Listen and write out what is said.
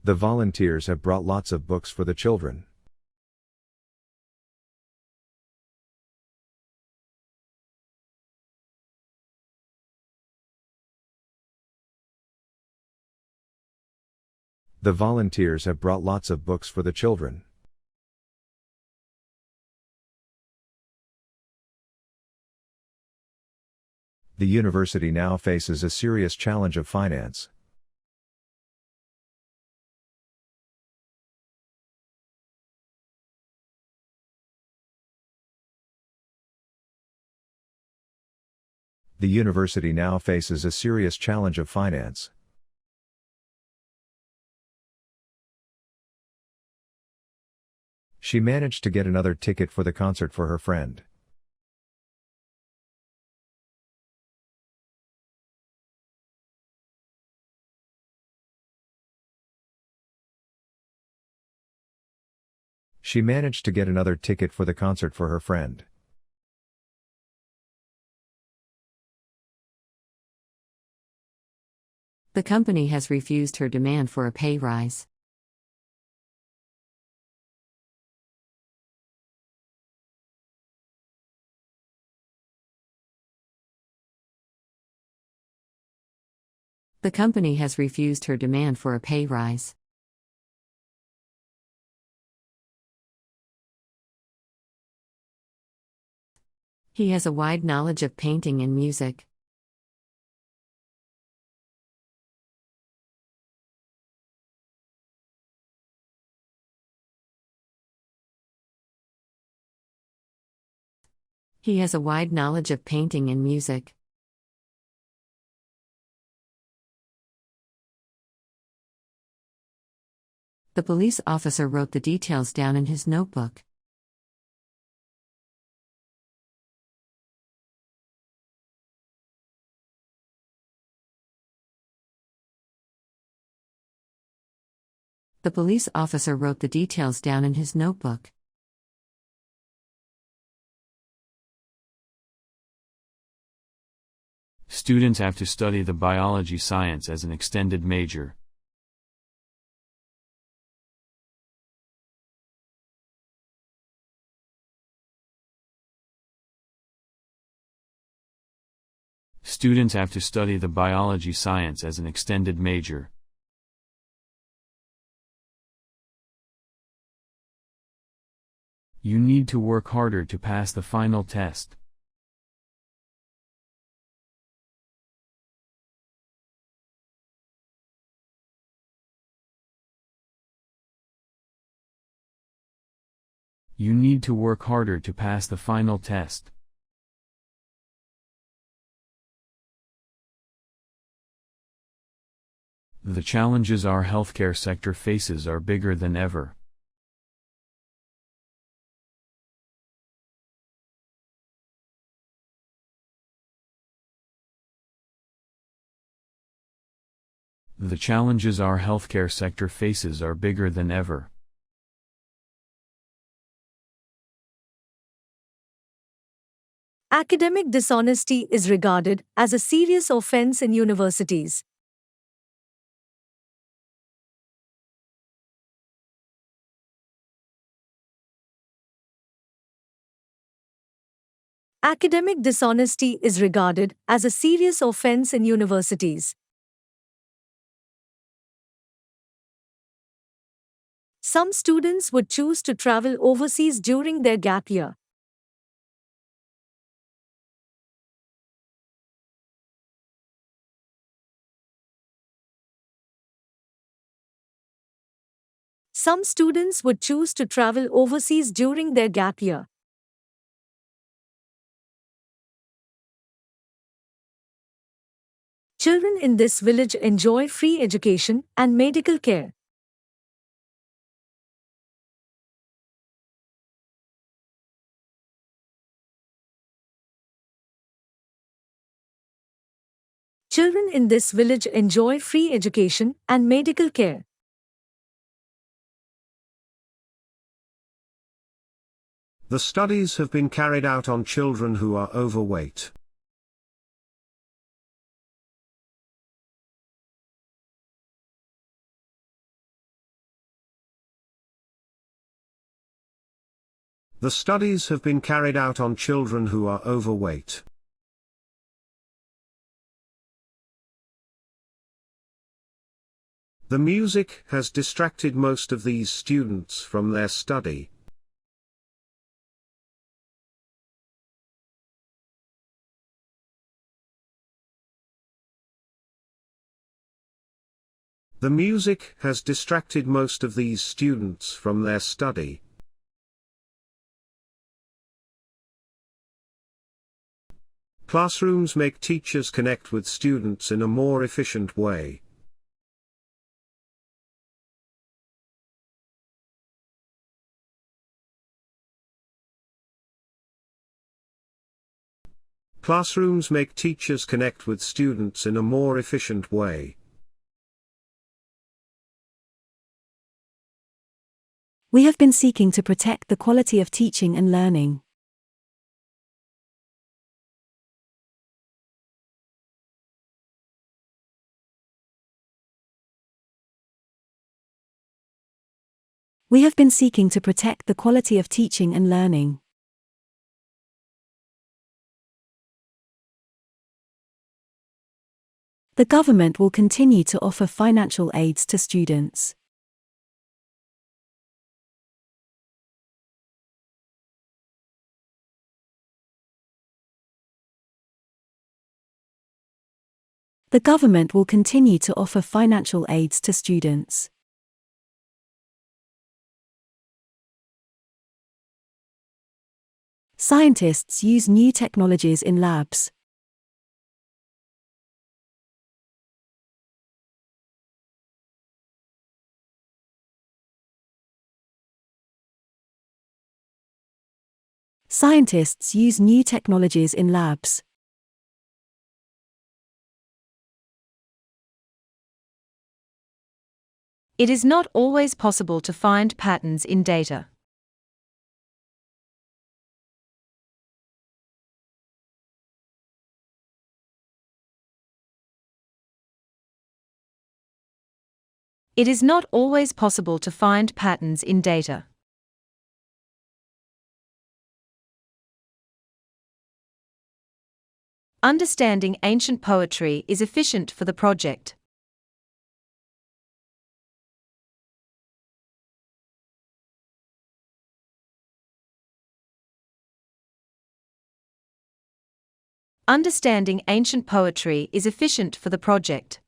The volunteers have brought lots of books for the children. The volunteers have brought lots of books for the children. The university now faces a serious challenge of finance. The university now faces a serious challenge of finance. She managed to get another ticket for the concert for her friend. She managed to get another ticket for the concert for her friend. The company has refused her demand for a pay rise. The company has refused her demand for a pay rise. He has a wide knowledge of painting and music. He has a wide knowledge of painting and music. The police officer wrote the details down in his notebook. The police officer wrote the details down in his notebook. Students have to study the biology science as an extended major. Students have to study the biology science as an extended major. You need to work harder to pass the final test. You need to work harder to pass the final test. The challenges our healthcare sector faces are bigger than ever. The challenges our healthcare sector faces are bigger than ever. Academic dishonesty is regarded as a serious offense in universities. Academic dishonesty is regarded as a serious offense in universities. Some students would choose to travel overseas during their gap year. Some students would choose to travel overseas during their gap year. Children in this village enjoy free education and medical care. Children in this village enjoy free education and medical care. The studies have been carried out on children who are overweight. The studies have been carried out on children who are overweight. The music has distracted most of these students from their study. The music has distracted most of these students from their study. Classrooms make teachers connect with students in a more efficient way. Classrooms make teachers connect with students in a more efficient way. We have been seeking to protect the quality of teaching and learning. We have been seeking to protect the quality of teaching and learning. The government will continue to offer financial aids to students. The government will continue to offer financial aids to students. Scientists use new technologies in labs. Scientists use new technologies in labs. It is not always possible to find patterns in data. It is not always possible to find patterns in data. Understanding ancient poetry is efficient for the project. Understanding ancient poetry is efficient for the project.